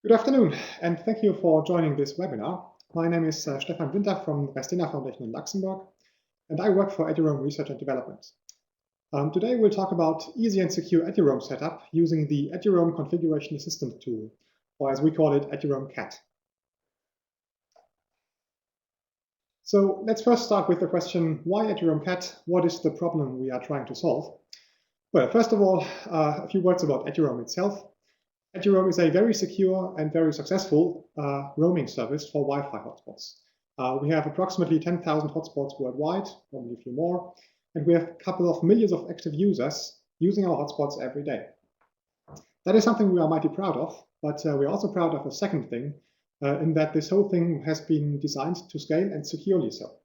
Good afternoon, and thank you for joining this webinar. My name is Stefan from the Restina Foundation in Luxembourg, and I work for Eduroam Research and Development. Today we'll talk about easy and secure Eduroam setup using the Eduroam Configuration Assistant tool, or as we call it, Eduroam CAT. So let's first start with the question, why Eduroam CAT? What is the problem we are trying to solve? Well, first of all, a few words about Eduroam itself. Eduroam is a very secure and very successful roaming service for Wi-Fi hotspots. We have approximately 10,000 hotspots worldwide, probably a few more, and we have a couple of millions of active users using our hotspots every day. That is something we are mighty proud of, but we're also proud of a second thing, in that this whole thing has been designed to scale and securely so.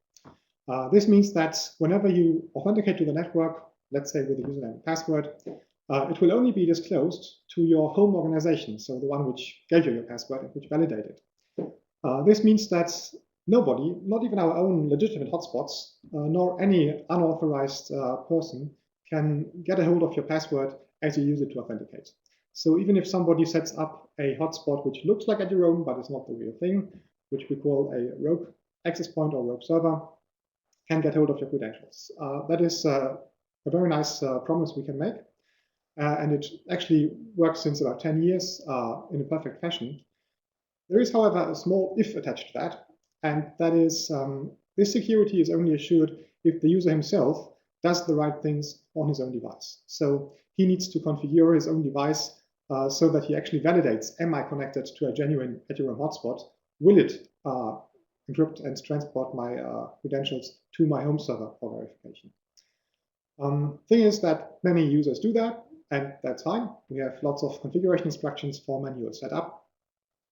This means that whenever you authenticate to the network, let's say with a username and password, it will only be disclosed to your home organization, so the one which gave you your password and which validated. This means that nobody, not even our own legitimate hotspots, nor any unauthorized person can get a hold of your password as you use it to authenticate. So even if somebody sets up a hotspot which looks like Eduroam but is not the real thing, which we call a rogue access point or rogue server, can get hold of your credentials. That is a very nice promise we can make. And it actually works since about 10 years in a perfect fashion. There is, however, a small if attached to that, and that is this security is only assured if the user himself does the right things on his own device. So he needs to configure his own device so that he actually validates, am I connected to a genuine Eduroam hotspot? Will it encrypt and transport my credentials to my home server for verification? Thing is that many users do that, and that's fine. We have lots of configuration instructions for manual setup.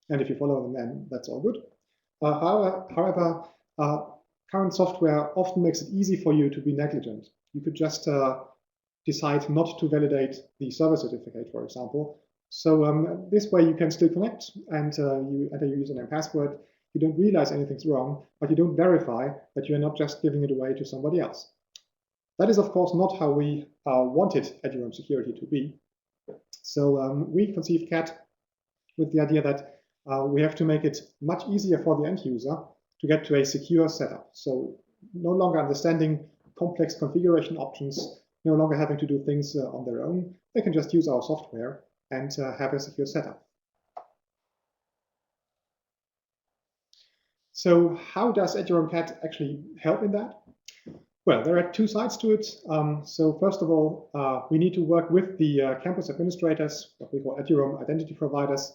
And if you follow them, then that's all good. However, current software often makes it easy for you to be negligent. You could just decide not to validate the server certificate, for example. So this way you can still connect and you enter your username and password. You don't realize anything's wrong, but you don't verify that you're not just giving it away to somebody else. That is, of course, not how we wanted Eduroam security to be. So we conceived CAT with the idea that we have to make it much easier for the end user to get to a secure setup. So no longer understanding complex configuration options, no longer having to do things on their own. They can just use our software and have a secure setup. So how does Eduroam CAT actually help in that? Well, there are two sides to it. So first of all, we need to work with the campus administrators, what we call Eduroam identity providers,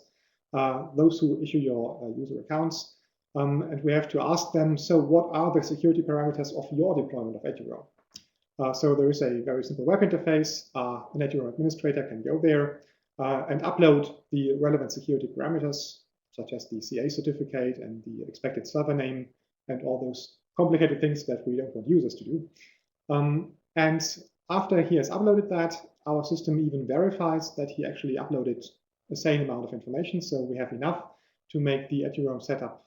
those who issue your user accounts. And we have to ask them, so what are the security parameters of your deployment of Eduroam? So there is a very simple web interface. An Eduroam administrator can go there and upload the relevant security parameters, such as the CA certificate and the expected server name and all those complicated things that we don't want users to do. And after he has uploaded that, our system even verifies that he actually uploaded a sane amount of information. So we have enough to make the Eduroam setup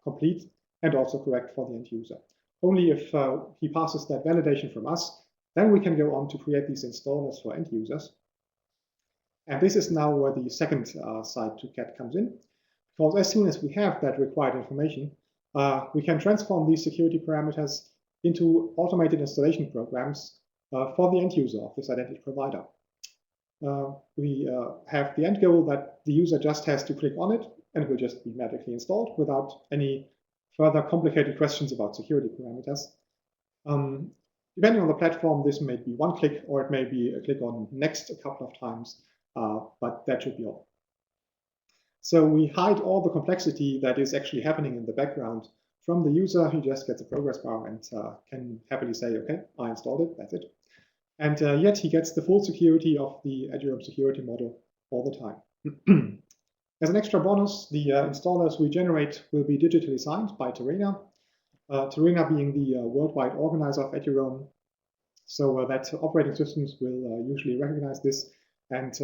complete and also correct for the end user. Only if he passes that validation from us, then we can go on to create these installers for end users. And this is now where the second side to CAT comes in. Because as soon as we have that required information, we can transform these security parameters into automated installation programs for the end user of this identity provider. We have the end goal that the user just has to click on it and it will just be magically installed without any further complicated questions about security parameters. Depending on the platform, this may be one click or it may be a click on next a couple of times, but that should be all. So we hide all the complexity that is actually happening in the background from the user who just gets a progress bar and can happily say, okay, I installed it, that's it. And yet he gets the full security of the Eduroam security model all the time. As an extra bonus, the installers we generate will be digitally signed by Terena, Terena being the worldwide organizer of Eduroam. So that operating systems will usually recognize this and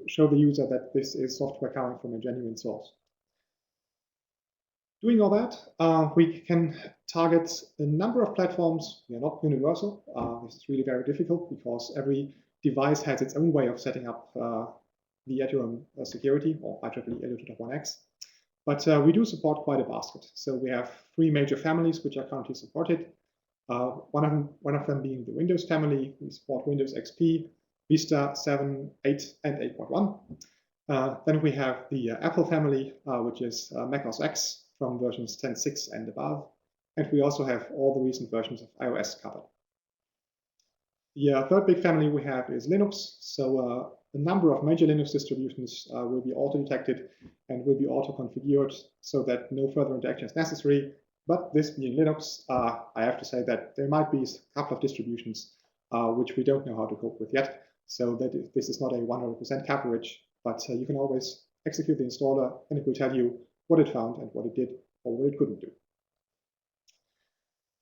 show the user that this is software coming from a genuine source. Doing all that, we can target a number of platforms. We are not universal. This is really very difficult because every device has its own way of setting up the Eduroam security, or IEEE 802.1x. But we do support quite a basket. So we have 3 major families which are currently supported. One of them being the Windows family. We support Windows XP, Vista 7, 8, and 8.1. Then we have the Apple family, which is Mac OS X from versions 10.6 and above. And we also have all the recent versions of iOS covered. The third big family we have is Linux. So a number of major Linux distributions will be auto-detected and will be auto-configured so that no further interaction is necessary. But this being Linux, I have to say that there might be a couple of distributions which we don't know how to cope with yet. So that this is not a 100% coverage, but you can always execute the installer and it will tell you what it found and what it did or what it couldn't do.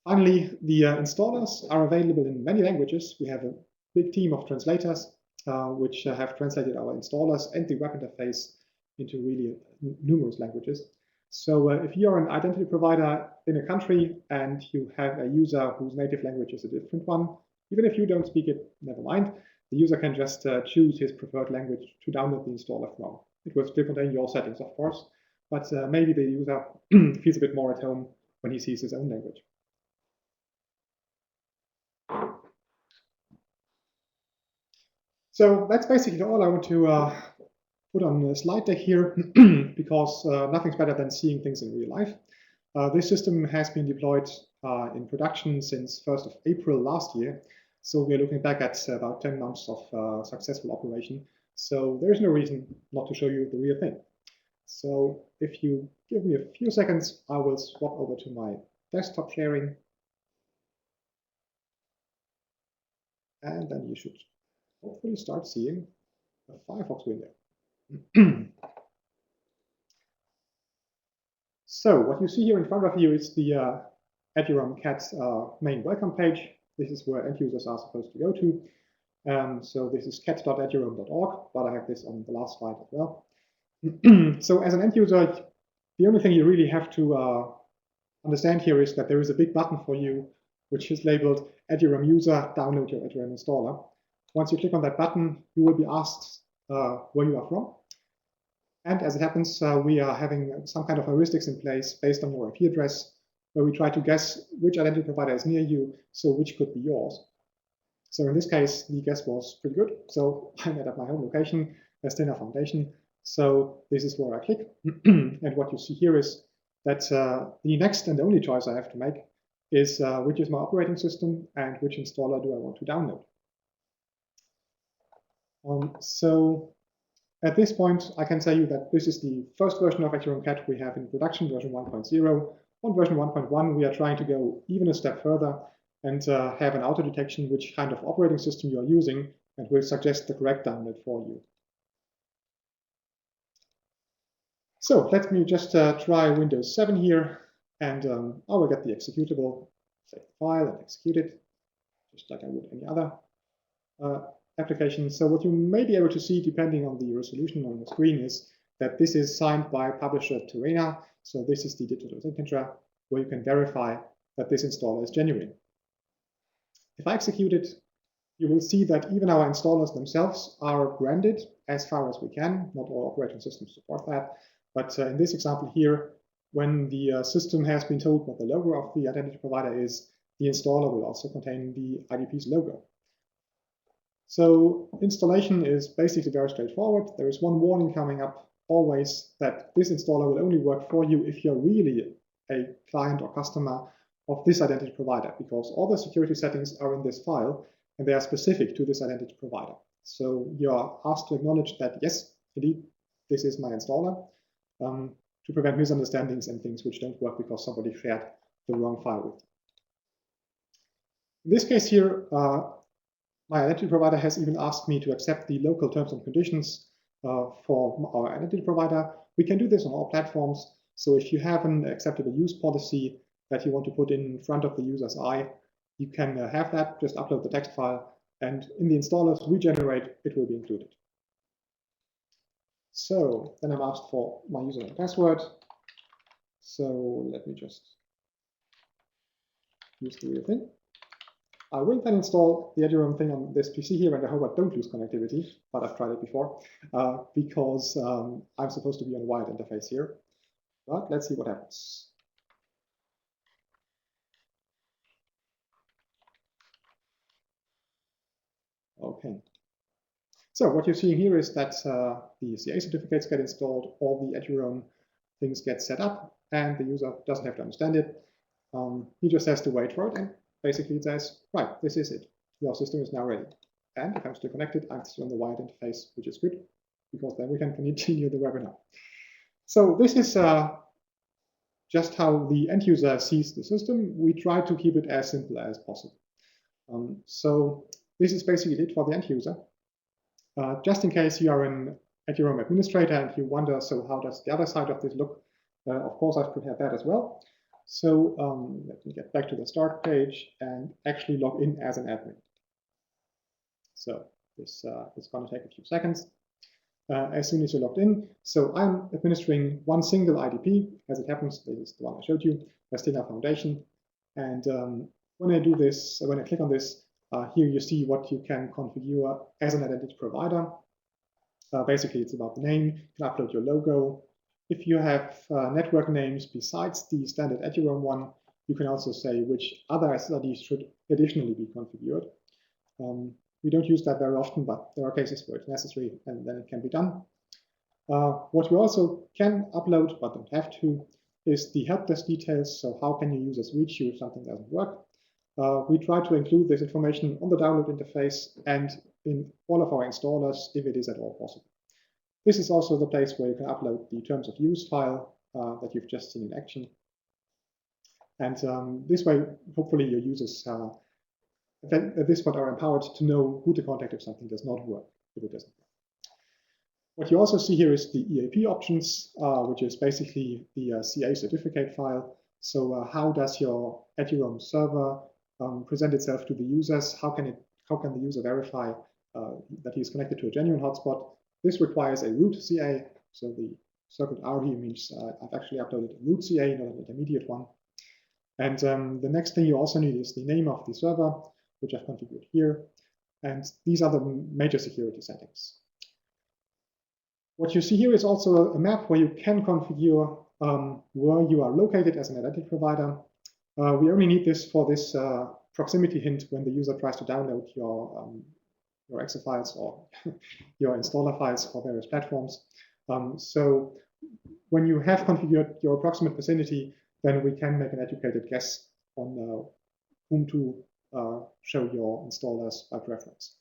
Finally, the installers are available in many languages. We have a big team of translators which have translated our installers and the web interface into really numerous languages. So if you're an identity provider in a country and you have a user whose native language is a different one, even if you don't speak it, never mind. The user can just choose his preferred language to download the installer from. It will still contain your settings, of course, but maybe the user feels a bit more at home when he sees his own language. So that's basically all I want to put on the slide deck here, because nothing's better than seeing things in real life. This system has been deployed in production since 1st of April last year. So we're looking back at about 10 months of successful operation. So there's no reason not to show you the real thing. So if you give me a few seconds, I will swap over to my desktop sharing. And then you should hopefully start seeing a Firefox window. So what you see here in front of you is the Eduroam Cat main welcome page. This is where end users are supposed to go to. So this is cat.eduroam.org, but I have this on the last slide as well. So as an end user, the only thing you really have to understand here is that there is a big button for you, which is labeled Eduroam user, download your Eduroam installer. Once you click on that button, you will be asked where you are from. And as it happens, we are having some kind of heuristics in place based on your IP address, where we try to guess which identity provider is near you, so which could be yours. So in this case, the guess was pretty good. So I met at my home location, Stefan Foundation. So this is where I click. And what you see here is that the next and only choice I have to make is which is my operating system and which installer do I want to download. So at this point, I can tell you that this is the first version of Eduroam Cat we have in production, version 1.0. On version 1.1, we are trying to go even a step further and have an auto detection which kind of operating system you are using and will suggest the correct download for you. So let me just try Windows 7 here, and I will get the executable, save the file and execute it, just like I would any other application. So what you may be able to see, depending on the resolution on the screen, is that this is signed by publisher Terena. So this is the digital signature where you can verify that this installer is genuine. If I execute it, you will see that even our installers themselves are branded as far as we can. Not all operating systems support that. But in this example here, when the system has been told what the logo of the identity provider is, the installer will also contain the IDP's logo. So installation is basically very straightforward. There is one warning coming up always that this installer will only work for you if you're really a client or customer of this identity provider, because all the security settings are in this file and they are specific to this identity provider. So you are asked to acknowledge that, yes, indeed, this is my installer, to prevent misunderstandings and things which don't work because somebody shared the wrong file with you. In this case here, my identity provider has even asked me to accept the local terms and conditions for our identity provider. We can do this on all platforms. So if you have an acceptable use policy that you want to put in front of the user's eye, you can have that, just upload the text file, and in the installers we generate, it will be included. So then I'm asked for my username and password. So let me just use the real thing. I will then install the Eduroam thing on this PC here, and I hope I don't lose connectivity, but I've tried it before, because I'm supposed to be on a wired interface here. But let's see what happens. Okay. So what you're seeing here is that the CA certificates get installed, all the Eduroam things get set up, and the user doesn't have to understand it. He just has to wait for it, and basically it says, right, this is it. Your system is now ready. And if I'm still connected, I'm still on the wired interface, which is good, because then we can continue the webinar. So this is just how the end user sees the system. We try to keep it as simple as possible. So this is basically it for the end user. Just in case you are an Eduroam administrator and you wonder, so how does the other side of this look? Of course, I've prepared that as well. So let me get back to the start page and actually log in as an admin. So this is going to take a few seconds. As soon as you're logged in, so I'm administering one single IDP. As it happens, this is the one I showed you, Stinger Foundation. And when I do this, when I click on this, here you see what you can configure as an identity provider. Basically, it's about the name. You can upload your logo. If you have network names besides the standard Eduroam one, you can also say which other SSIDs should additionally be configured. We don't use that very often, but there are cases where it's necessary, and then it can be done. What we also can upload, but don't have to, is the help desk details. So how can your users reach you if something doesn't work? We try to include this information on the download interface and in all of our installers, if it is at all possible. This is also the place where you can upload the terms of use file that you've just seen in action. And this way, hopefully your users at this point are empowered to know who to contact if something does not work, if it doesn't work. What you also see here is the EAP options, which is basically the CA certificate file. So how does your Eduroam server present itself to the users? How can the user verify that he is connected to a genuine hotspot? This requires a root CA. So the circled R here means I've actually uploaded a root CA, not an intermediate one. And the next thing you also need is the name of the server, which I've configured here. And these are the major security settings. What you see here is also a map where you can configure where you are located as an identity provider. We only need this for this proximity hint when the user tries to download your exe files or your installer files for various platforms. So when you have configured your approximate vicinity, then we can make an educated guess on whom to show your installers by preference.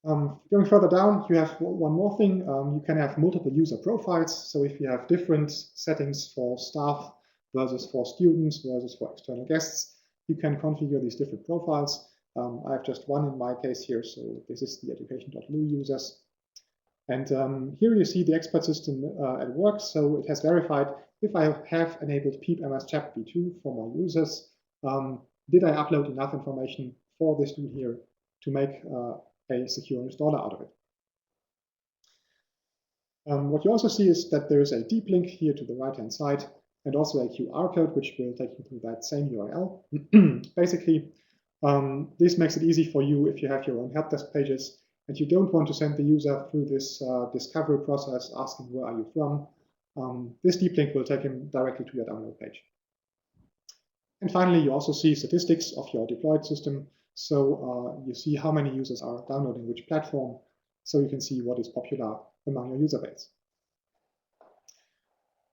Going further down, you have one more thing. You can have multiple user profiles. So if you have different settings for staff versus for students versus for external guests, you can configure these different profiles. I have just one in my case here. So this is the education.lu users. And here you see the expert system at work. So it has verified if I have enabled PEEP MS Chap v2 for my users, did I upload enough information for this tool here to make a secure installer out of it. What you also see is that there is a deep link here to the right-hand side and also a QR code, which will take you to that same URL. Basically, this makes it easy for you if you have your own help desk pages and you don't want to send the user through this discovery process asking where are you from. This deep link will take him directly to your download page. And finally, you also see statistics of your deployed system. So you see how many users are downloading which platform, so you can see what is popular among your user base.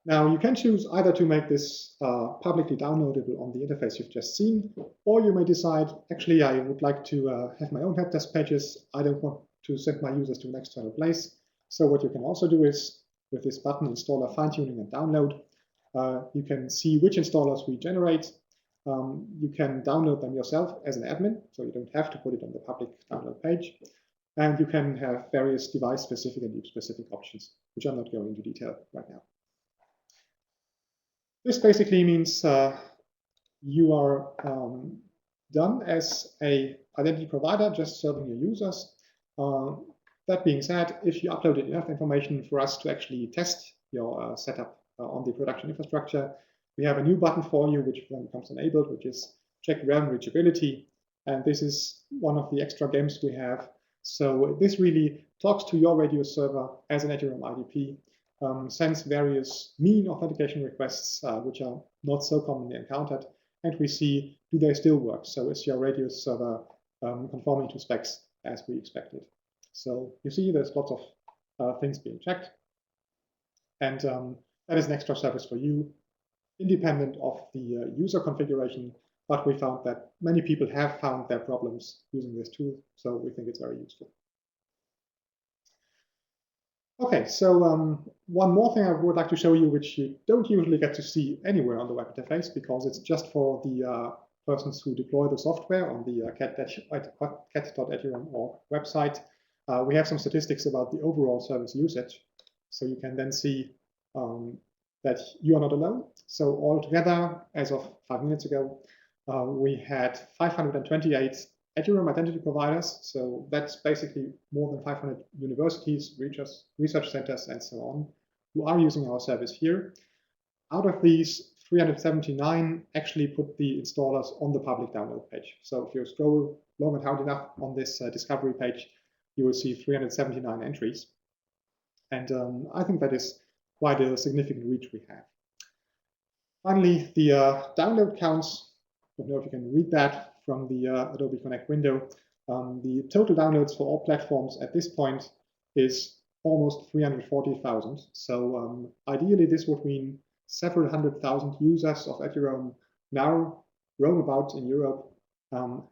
Now, you can choose either to make this publicly downloadable on the interface you've just seen, or you may decide, actually, I would like to have my own help desk pages. I don't want to send my users to an external place. So what you can also do is, with this button, Installer Fine-Tuning and Download, you can see which installers we generate. You can download them yourself as an admin, so you don't have to put it on the public download page. And you can have various device-specific and use-specific options, which I'm not going into detail right now. This basically means you are done as an identity provider, just serving your users. That being said, if you uploaded enough information for us to actually test your setup on the production infrastructure, we have a new button for you, which then becomes enabled, which is check RAM reachability, and this is one of the extra games we have. So this really talks to your radio server as an Eduroam IDP, sends various mean authentication requests, which are not so commonly encountered, and we see, do they still work? So is your radio server conforming to specs as we expected? So you see there's lots of things being checked, and that is an extra service for you, independent of the user configuration, but we found that many people have found their problems using this tool, so we think it's very useful. Okay, so one more thing I would like to show you, which you don't usually get to see anywhere on the web interface, because it's just for the persons who deploy the software on the cat.eduroam.org website. We have some statistics about the overall service usage, so you can then see that you are not alone. So altogether, as of 5 minutes ago, we had 528 Eduroam identity providers. So that's basically more than 500 universities, research centers, and so on, who are using our service here. Out of these, 379 actually put the installers on the public download page. So if you scroll long and hard enough on this discovery page, you will see 379 entries. And I think that is quite a significant reach we have. Finally, the download counts. I don't know if you can read that from the Adobe Connect window. The total downloads for all platforms at this point is almost 340,000. So ideally, this would mean several 100,000 users of Eduroam now roam about in Europe,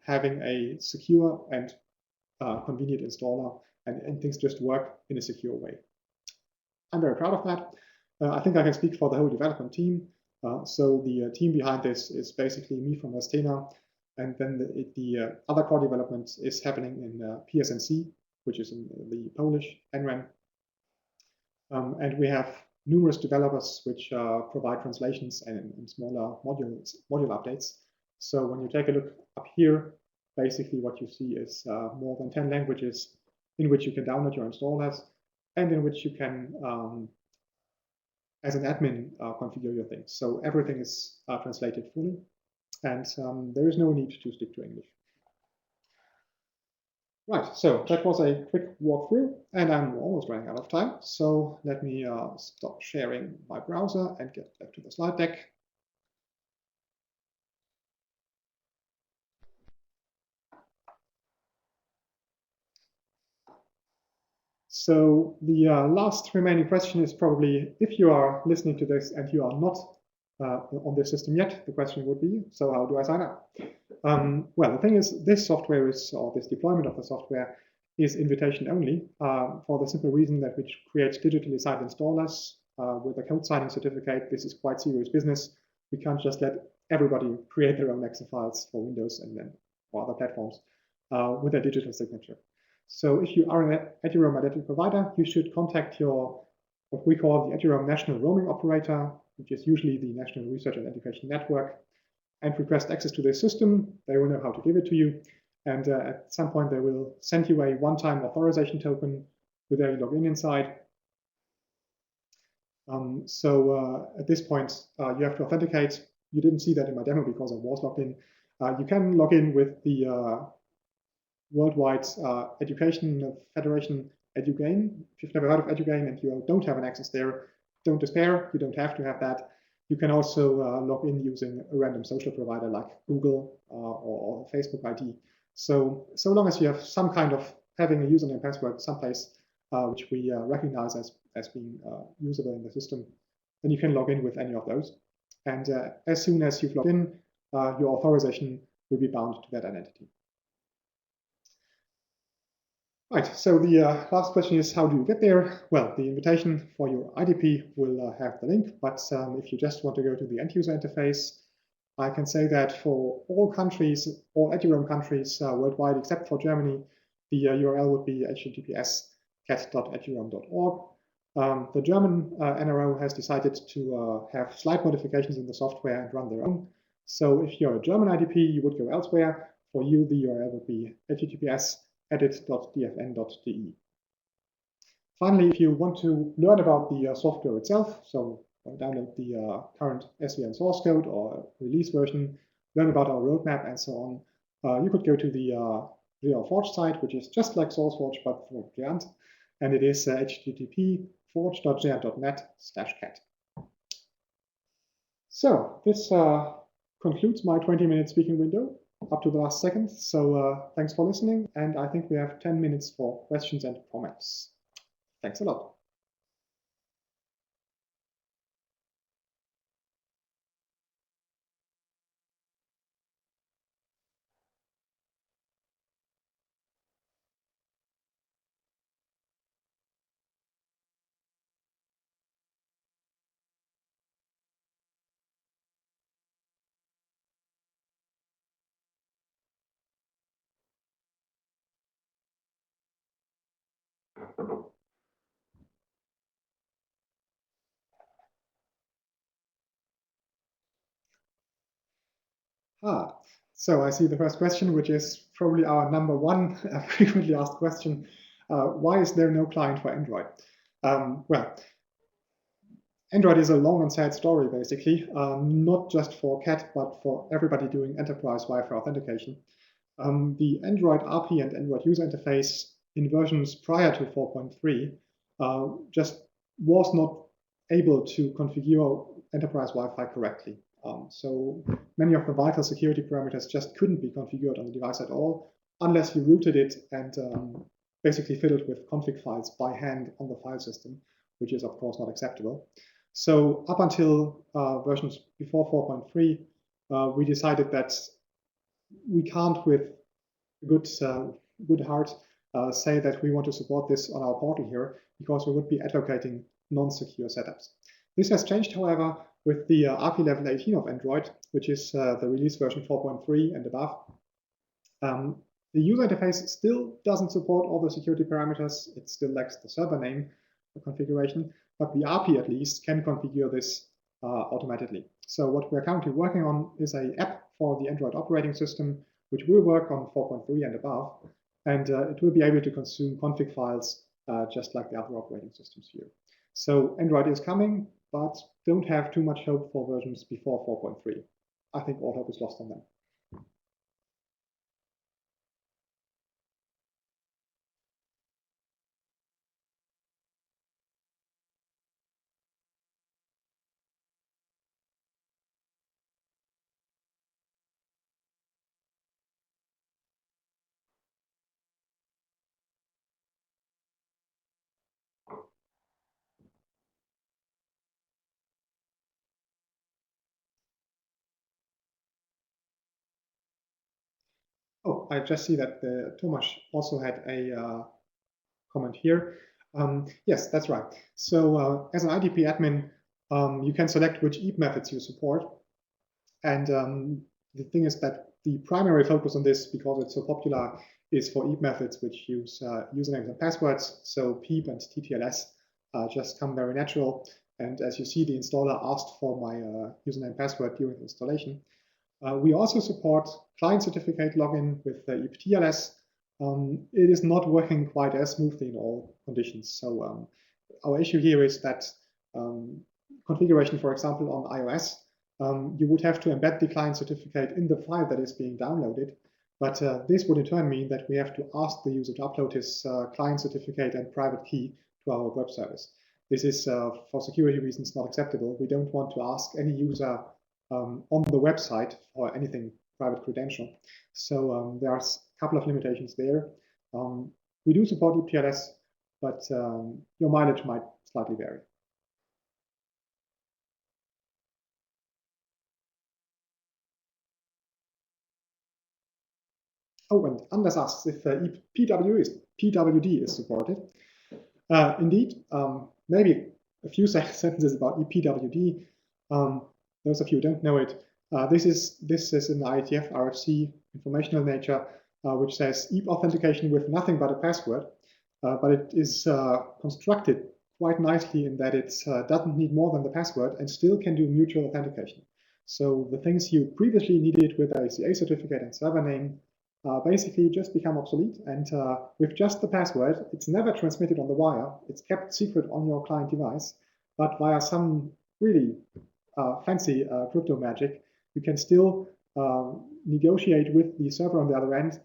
having a secure and convenient installer, and things just work in a secure way. I'm very proud of that. I think I can speak for the whole development team. So the team behind this is basically me from Astena, and then the other core development is happening in PSNC, which is in the Polish NRAM. And we have numerous developers which provide translations and smaller module updates. So when you take a look up here, basically what you see is more than 10 languages in which you can download your installers, and in which you can, as an admin, configure your things. So everything is translated fully, and there is no need to stick to English. Right, so that was a quick walkthrough, and I'm almost running out of time. So let me stop sharing my browser and get back to the slide deck. So the last remaining question is probably, if you are listening to this and you are not on this system yet, the question would be, so how do I sign up? Well, the thing is, this software is, or this deployment of the software is invitation only, for the simple reason that which creates digitally signed installers with a code signing certificate. This is quite serious business. We can't just let everybody create their own Excel files for Windows and then for other platforms with a digital signature. So if you are an Eduroam identity provider, you should contact your, what we call the Eduroam National Roaming Operator, which is usually the National Research and Education Network, and request access to their system. They will know how to give it to you. And at some point, they will send you a one-time authorization token with a login inside. At this point, you have to authenticate. You didn't see that in my demo because I was logged in. You can log in with the Worldwide Education Federation Edugain. If you've never heard of Edugain and you don't have an access there, don't despair. You don't have to have that. You can also log in using a random social provider like Google or Facebook ID. So long as you have some kind of having a username and password someplace which we recognize as being usable in the system, then you can log in with any of those. And as soon as you've logged in, your authorization will be bound to that identity. Right, so the last question is, how do you get there? Well, the invitation for your IDP will have the link, but if you just want to go to the end user interface, I can say that for all countries, all Eduroam countries worldwide except for Germany, the URL would be https://cat.eduroam.org. The German NRO has decided to have slight modifications in the software and run their own. So if you're a German IDP, you would go elsewhere. For you, the URL would be https://edit.dfn.de. Finally, if you want to learn about the software itself, so download the current SVN source code or release version, learn about our roadmap and so on, you could go to the Forge site, which is just like SourceForge but for Géant, and it is http://forge.geant.net/cat. So this concludes my 20-minute speaking window up to the last second. So thanks for listening, and I think we have 10 minutes for questions and comments. Thanks a lot. So I see the first question, which is probably our number one frequently asked question. Why is there no client for Android? Well, Android is a long and sad story, basically, not just for CAT, but for everybody doing enterprise Wi-Fi authentication. The Android API and Android user interface in versions prior to 4.3 just was not able to configure enterprise Wi-Fi correctly. So many of the vital security parameters just couldn't be configured on the device at all, unless you rooted it and basically filled it with config files by hand on the file system, which is of course not acceptable. So up until versions before 4.3, we decided that we can't with good heart say that we want to support this on our portal here, because we would be advocating non-secure setups. This has changed, however, with the API level 18 of Android, which is the release version 4.3 and above. The user interface still doesn't support all the security parameters. It still lacks the server name configuration, but the API at least can configure this automatically. So what we're currently working on is an app for the Android operating system, which will work on 4.3 and above, and it will be able to consume config files just like the other operating systems here. So Android is coming, but don't have too much hope for versions before 4.3. I think all hope is lost on them. Oh, I just see that Tomasz also had a comment here. Yes, that's right. So as an IDP admin, you can select which EAP methods you support. And the thing is that the primary focus on this, because it's so popular, is for EAP methods which use usernames and passwords. So PEEP and TTLS just come very natural. And as you see, the installer asked for my username and password during the installation. We also support client certificate login with EAP TLS. It is not working quite as smoothly in all conditions. So our issue here is that configuration, for example, on iOS, you would have to embed the client certificate in the file that is being downloaded. But this would in turn mean that we have to ask the user to upload his client certificate and private key to our web service. This is, for security reasons, not acceptable. We don't want to ask any user on the website for anything private credential. So there's a couple of limitations there. We do support EPLS, but your mileage might slightly vary. Oh, and Anders asks if PWD is supported. Indeed, maybe a few sentences about ePWD. Those of you who don't know it, this is an IETF RFC informational nature, which says EAP authentication with nothing but a password, but it is constructed quite nicely in that it doesn't need more than the password and still can do mutual authentication. So the things you previously needed with a CA certificate and server name basically just become obsolete, and with just the password, it's never transmitted on the wire. It's kept secret on your client device, but via some really fancy crypto magic, you can still negotiate with the server on the other end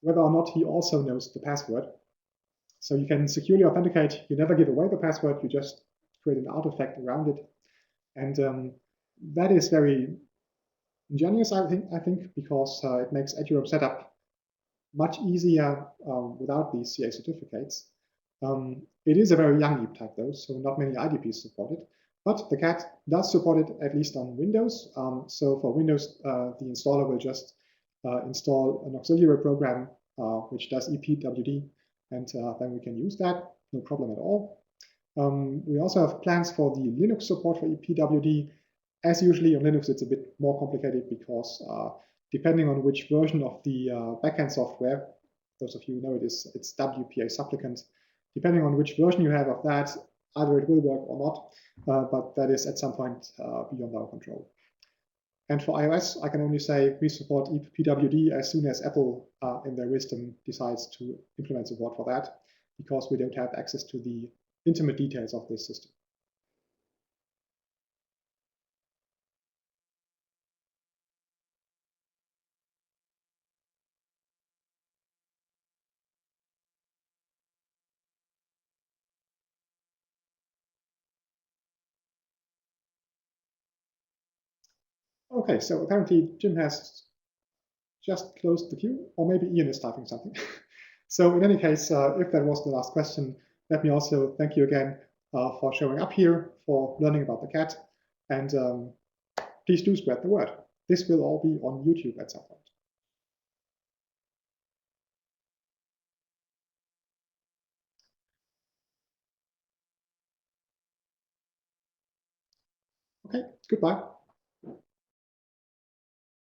whether or not he also knows the password. So you can securely authenticate. You never give away the password. You just create an artifact around it. And that is very ingenious, I think, because it makes Eduroam setup much easier without these CA certificates. It is a very young EAP type, though, so not many IDPs support it. But the cat does support it, at least on Windows. So for Windows, the installer will just install an auxiliary program which does EPWD, and then we can use that, no problem at all. We also have plans for the Linux support for EPWD. As usually on Linux, it's a bit more complicated because depending on which version of the backend software, those of you who know it's WPA supplicant, depending on which version you have of that, either it will work or not, but that is at some point beyond our control. And for iOS, I can only say we support EPWD as soon as Apple, in their wisdom, decides to implement support for that, because we don't have access to the intimate details of this system. Okay, so apparently Jim has just closed the queue, or maybe Ian is typing something. So in any case, if that was the last question, let me also thank you again for showing up here, for learning about the cat, and please do spread the word. This will all be on YouTube at some point. Okay, goodbye.